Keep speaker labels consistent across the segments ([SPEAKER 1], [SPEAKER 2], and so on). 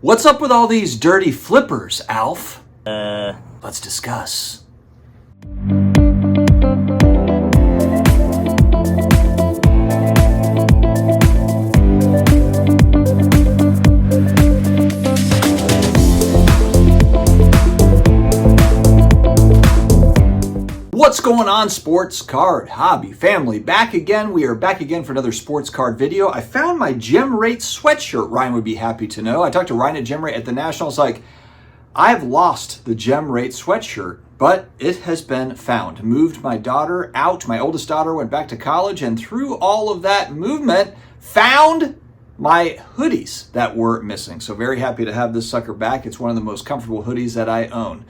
[SPEAKER 1] What's up with all these dirty flippers, Alf? Let's discuss. What's going on, sports card hobby family? Back again. We are back again for another sports card video. I found my Gem Rate sweatshirt. Ryan would be happy to know. I talked to Ryan at Gem Rate at the Nationals. Like, I've lost the Gem Rate sweatshirt, but it has been found. Moved my daughter out. My oldest daughter went back to college, and through all of that movement, found my hoodies that were missing. So very happy to have this sucker back. It's one of the most comfortable hoodies that I own.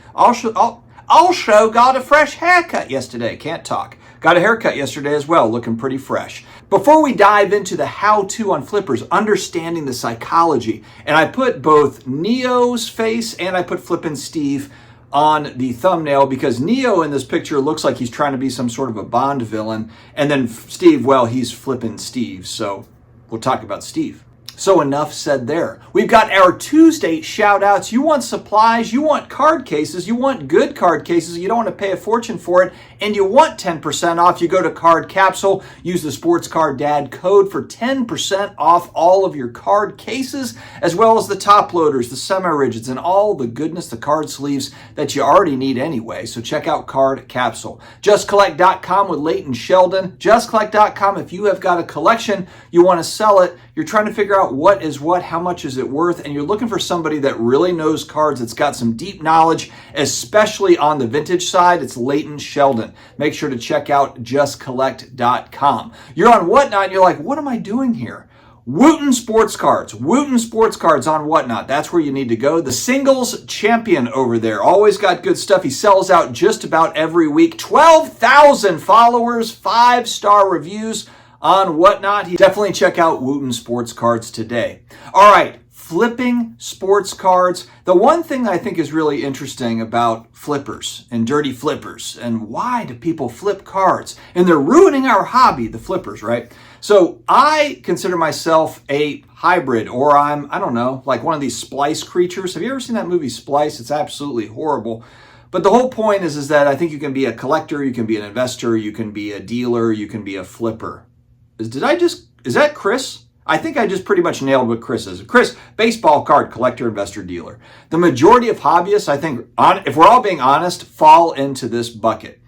[SPEAKER 1] Also got a fresh haircut yesterday. Can't talk. Got a haircut yesterday as well, looking pretty fresh. Before we dive into the how-to on flippers, understanding the psychology, and I put both Neo's face and I put Flippin' Steve on the thumbnail because Neo in this picture looks like he's trying to be some sort of a Bond villain, and then Steve, well, he's Flippin' Steve, so we'll talk about Steve. So enough said there. We've got our Tuesday shout-outs. You want supplies, you want card cases, you want good card cases, you don't want to pay a fortune for it, and you want 10% off, you go to Card Capsule, use the Sports Card Dad code for 10% off all of your card cases, as well as the top loaders, the semi-rigids, and all the goodness, the card sleeves that you already need anyway. So check out Card Capsule. JustCollect.com with Leighton Sheldon. JustCollect.com, if you have got a collection, you want to sell it, you're trying to figure out what is what, how much is it worth, and you're looking for somebody that really knows cards, that's got some deep knowledge, especially on the vintage side, it's Leighton Sheldon. Make sure to check out JustCollect.com. You're on Whatnot, and you're like, what am I doing here? Wooten Sports Cards. Wooten Sports Cards on Whatnot. That's where you need to go. The singles champion over there. Always got good stuff. He sells out just about every week. 12,000 followers, 5-star reviews on Whatnot. Definitely check out Wooten Sports Cards today. All right, flipping sports cards. The one thing I think is really interesting about flippers and dirty flippers, and why do people flip cards? And they're ruining our hobby, the flippers, right? So I consider myself a hybrid, or I don't know, like one of these splice creatures. Have you ever seen that movie Splice? It's absolutely horrible. But the whole point is that I think you can be a collector, you can be an investor, you can be a dealer, you can be a flipper. Is that Chris? I think I just pretty much nailed what Chris is. Chris, baseball card collector, investor, dealer. The majority of hobbyists, I think, if we're all being honest, fall into this bucket.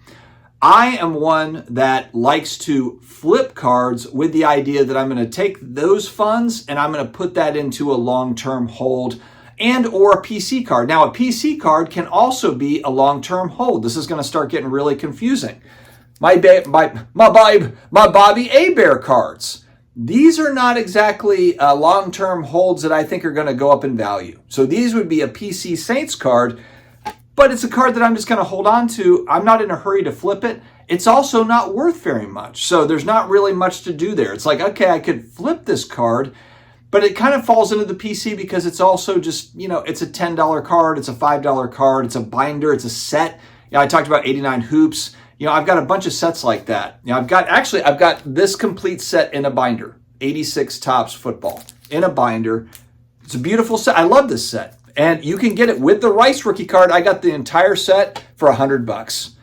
[SPEAKER 1] I am one that likes to flip cards with the idea that I'm going to take those funds and I'm going to put that into a long-term hold and or a PC card. Now, a PC card can also be a long-term hold. This is going to start getting really confusing. My Bobby Hebert cards. These are not exactly long-term holds that I think are going to go up in value. So these would be a PC Saints card, but it's a card that I'm just going to hold on to. I'm not in a hurry to flip it. It's also not worth very much. So there's not really much to do there. It's like, okay, I could flip this card, but it kind of falls into the PC because it's also just, it's a $10 card, it's a $5 card, it's a binder, it's a set. I talked about 89 hoops. I've got a bunch of sets like that. I've got this complete set in a binder. 86 Topps football in a binder. It's a beautiful set. I love this set. And you can get it with the Rice rookie card. I got the entire set for $100.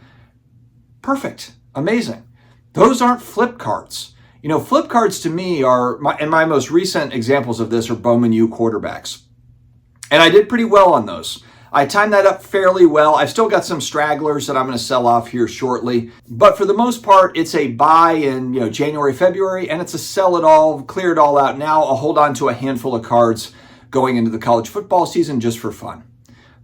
[SPEAKER 1] Perfect. Amazing. Those aren't flip cards. Flip cards to me are, my most recent examples of this are Bowman U quarterbacks. And I did pretty well on those. I timed that up fairly well. I've still got some stragglers that I'm going to sell off here shortly. But for the most part, it's a buy in January, February, and it's a sell it all, clear it all out now. I'll hold on to a handful of cards going into the college football season just for fun.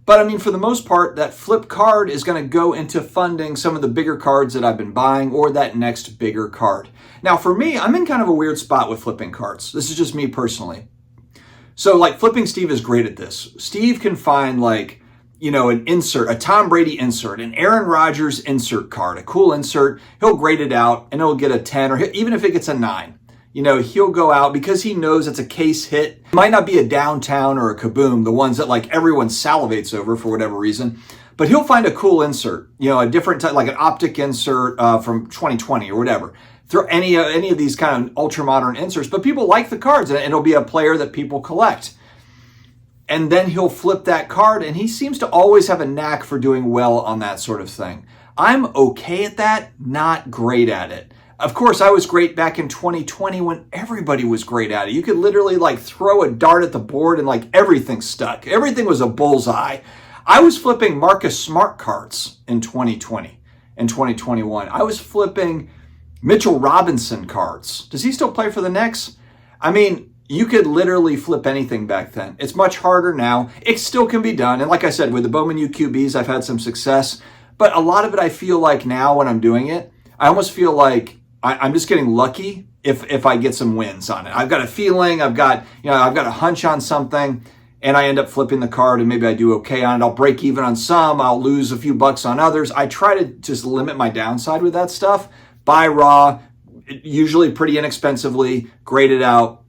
[SPEAKER 1] But for the most part, that flip card is going to go into funding some of the bigger cards that I've been buying or that next bigger card. Now for me, I'm in kind of a weird spot with flipping cards. This is just me personally. So like Flipping Steve is great at this. Steve can find an insert, a Tom Brady insert, an Aaron Rodgers insert card, a cool insert. He'll grade it out and he'll get a 10, or even if it gets a 9, he'll go out because he knows it's a case hit. It might not be a Downtown or a Kaboom, the ones that everyone salivates over for whatever reason, but he'll find a cool insert, a different type, like an optic insert from 2020 or whatever. Throw any of these kind of ultra modern inserts, but people like the cards and it'll be a player that people collect. and then he'll flip that card, and he seems to always have a knack for doing well on that sort of thing. I'm okay at that, not great at it. Of course, I was great back in 2020 when everybody was great at it. You could literally like throw a dart at the board and like everything stuck. Everything was a bullseye. I was flipping Marcus Smart cards in 2020 and 2021. I was flipping Mitchell Robinson cards. Does he still play for the Knicks? I mean, you could literally flip anything back then. It's much harder now. It still can be done. And like I said, with the Bowman UQBs, I've had some success. But a lot of it I feel like now when I'm doing it, I almost feel like I'm just getting lucky if I get some wins on it. I've got a feeling, I've got a hunch on something, and I end up flipping the card, and maybe I do okay on it. I'll break even on some, I'll lose a few bucks on others. I try to just limit my downside with that stuff. Buy raw, usually pretty inexpensively, grade it out,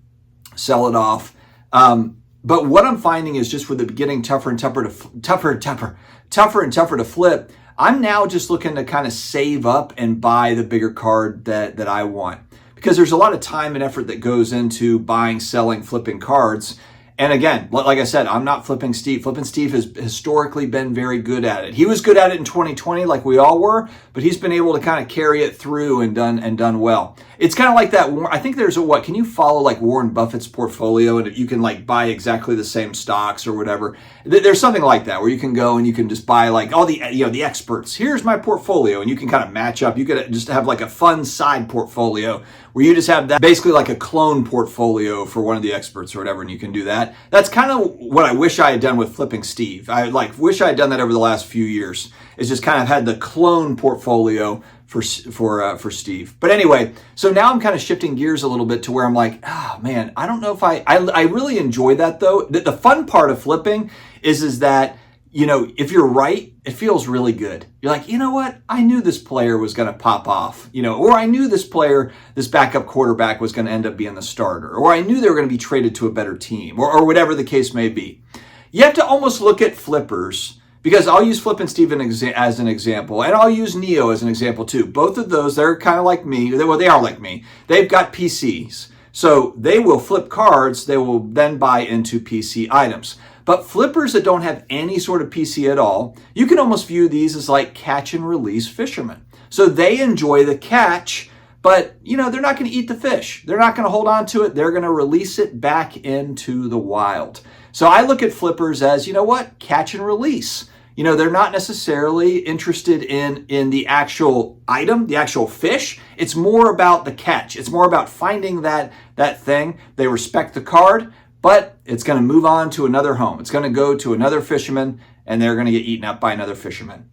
[SPEAKER 1] sell it off. But what I'm finding is just with it getting tougher and tougher to flip, I'm now just looking to kind of save up and buy the bigger card that I want, because there's a lot of time and effort that goes into buying, selling, flipping cards. And again, like I said, I'm not flipping Steve. Flipping Steve has historically been very good at it. He was good at it in 2020, like we all were, but he's been able to kind of carry it through and done well. It's kind of like that. I think there's can you follow like Warren Buffett's portfolio, and you can like buy exactly the same stocks or whatever. There's something like that where you can go and you can just buy like all the experts. Here's my portfolio, and you can kind of match up. You could just have like a fun side portfolio where you just have that, basically like a clone portfolio for one of the experts or whatever, and you can do that. That's kind of what I wish I had done with flipping Steve. I wish I had done that over the last few years. Is just kind of had the clone portfolio for Steve. But anyway, so now I'm kind of shifting gears a little bit to where I'm like, oh man, I don't know if I really enjoy that though. The fun part of flipping is that, if you're right, it feels really good. You're like, you know what? I knew this player was going to pop off, or I knew this backup quarterback was going to end up being the starter, or I knew they were going to be traded to a better team, or whatever the case may be. You have to almost look at flippers, because I'll use Flip and Steve as an example, and I'll use Neo as an example too. Both of those, they're kind of like me. Well, they are like me. They've got PCs. So they will flip cards. They will then buy into PC items. But flippers that don't have any sort of PC at all, you can almost view these as like catch and release fishermen. So they enjoy the catch, but they're not going to eat the fish. They're not going to hold on to it. They're going to release it back into the wild. So I look at flippers as, catch and release. They're not necessarily interested in the actual item, the actual fish. It's more about the catch. It's more about finding that thing. They respect the card, but it's going to move on to another home. It's going to go to another fisherman, and they're going to get eaten up by another fisherman.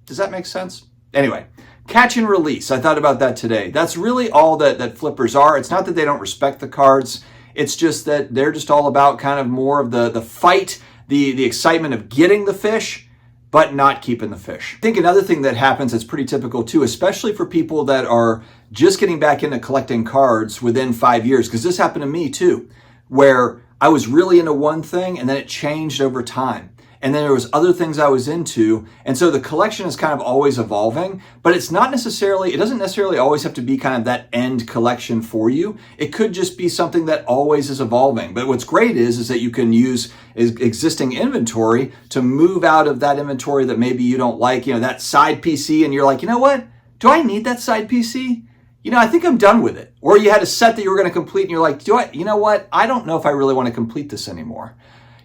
[SPEAKER 1] Does that make sense? Anyway, catch and release. I thought about that today. That's really all that flippers are. It's not that they don't respect the cards. It's just that they're just all about kind of more of the fight, the excitement of getting the fish, but not keeping the fish. I think another thing that happens that's pretty typical too, especially for people that are just getting back into collecting cards within 5 years, because this happened to me too, where I was really into one thing and then it changed over time. And then there was other things I was into. And so the collection is kind of always evolving, but it doesn't necessarily always have to be kind of that end collection for you. It could just be something that always is evolving. But what's great is that you can use existing inventory to move out of that inventory that maybe you don't like, that side PC, and you're like, you know what? Do I need that side PC? I think I'm done with it. Or you had a set that you were going to complete and you're like, you know what? I don't know if I really want to complete this anymore.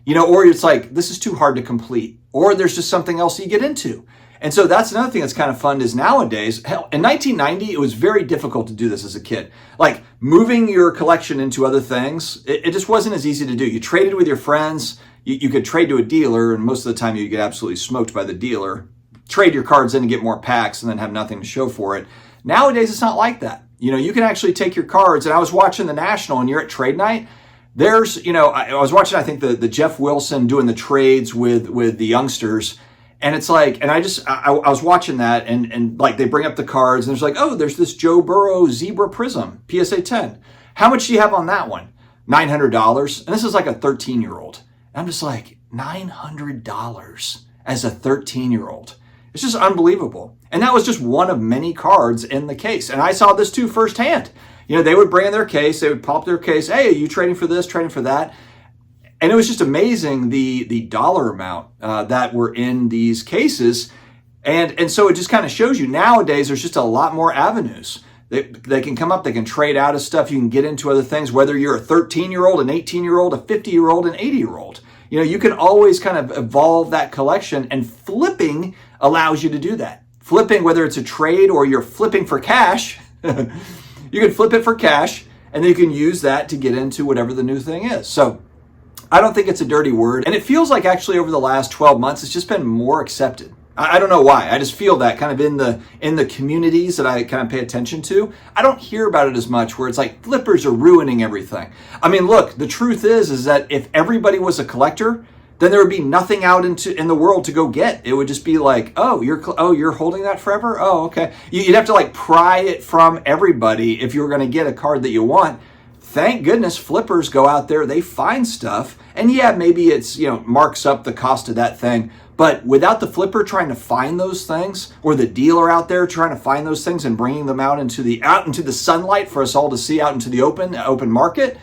[SPEAKER 1] Or it's like, this is too hard to complete. Or there's just something else you get into. And so that's another thing that's kind of fun is nowadays, hell, in 1990, it was very difficult to do this as a kid. Like moving your collection into other things, it just wasn't as easy to do. You traded with your friends. You could trade to a dealer, and most of the time you get absolutely smoked by the dealer. Trade your cards in and get more packs and then have nothing to show for it. Nowadays, it's not like that. You can actually take your cards, and I was watching the National, and you're at trade night. There's, I was watching, I think, the Jeff Wilson doing the trades with the youngsters. And it's like, and I was watching that and like they bring up the cards and there's like, oh, there's this Joe Burrow Zebra Prism, PSA 10. How much do you have on that one? $900. And this is like a 13-year-old. And I'm just like, $900 as a 13-year-old. It's just unbelievable. And that was just one of many cards in the case. And I saw this too firsthand. They would bring in their case, they would pop their case. Hey, are you trading for this, trading for that? And it was just amazing the dollar amount that were in these cases. And so it just kind of shows you nowadays there's just a lot more avenues. They can come up, they can trade out of stuff, you can get into other things, whether you're a 13-year-old, an 18-year-old, a 50-year-old, an 80-year-old. You know, you can always kind of evolve that collection, and flipping allows you to do that. Flipping, whether it's a trade or you're flipping for cash, you can flip it for cash, and then you can use that to get into whatever the new thing is. So I don't think it's a dirty word. And it feels like actually over the last 12 months, it's just been more accepted. I don't know why. I just feel that kind of in the communities that I kind of pay attention to. I don't hear about it as much where it's like flippers are ruining everything. I mean, look, the truth is that if everybody was a collector, then there would be nothing out in the world to go get. It would just be like, oh, you're holding that forever? Oh, okay. You'd have to like pry it from everybody if you were going to get a card that you want. Thank goodness flippers go out there, they find stuff, and yeah, maybe it's, you know, marks up the cost of that thing. But without the flipper trying to find those things, or the dealer out there trying to find those things and bringing them out into the sunlight for us all to see, out into the open market,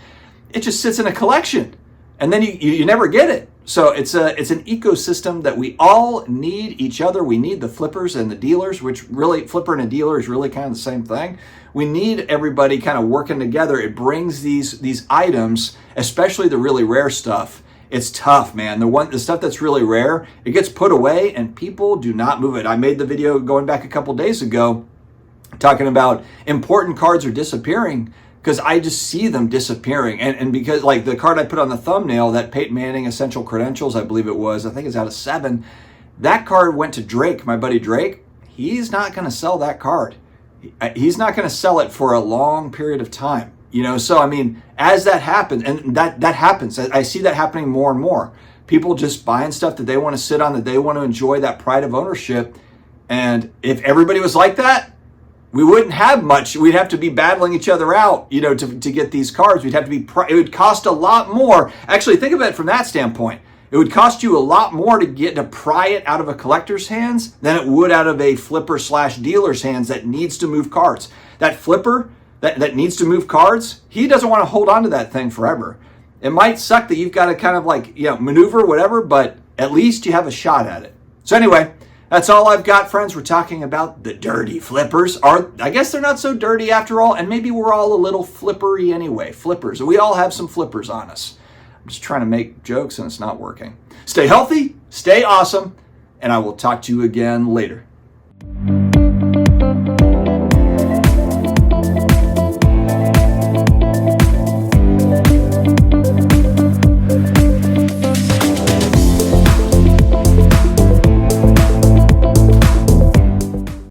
[SPEAKER 1] it just sits in a collection, and then you never get it. So it's an ecosystem that we all need each other. We need the flippers and the dealers, which really, flipper and a dealer is really kind of the same thing. We need everybody kind of working together. It brings these items, especially the really rare stuff. It's tough, man. The stuff that's really rare, it gets put away and people do not move it. I made the video going back a couple days ago talking about important cards are disappearing because I just see them disappearing. And because like the card I put on the thumbnail, that Peyton Manning Essential Credentials, I believe it was, I think it's out of 7. That card went to Drake, my buddy Drake. He's not going to sell that card. He's not going to sell it for a long period of time. You know, so I mean, as that happens, and that happens, I see that happening more and more. People just buying stuff that they want to sit on, that they want to enjoy, that pride of ownership. And if everybody was like that, we wouldn't have much. We'd have to be battling each other out, you know, to get these cards. We'd have to be, it would cost a lot more. Actually, think of it from that standpoint. It would cost you a lot more to pry it out of a collector's hands than it would out of a flipper / dealer's hands that needs to move cards. That flipper that needs to move cards, he doesn't want to hold on to that thing forever. It might suck that you've got to kind of like, you know, maneuver, whatever, but at least you have a shot at it. So anyway, that's all I've got, friends. We're talking about the dirty flippers. I guess they're not so dirty after all, and maybe we're all a little flippery anyway. Flippers. We all have some flippers on us. I'm just trying to make jokes and it's not working. Stay healthy, stay awesome, and I will talk to you again later.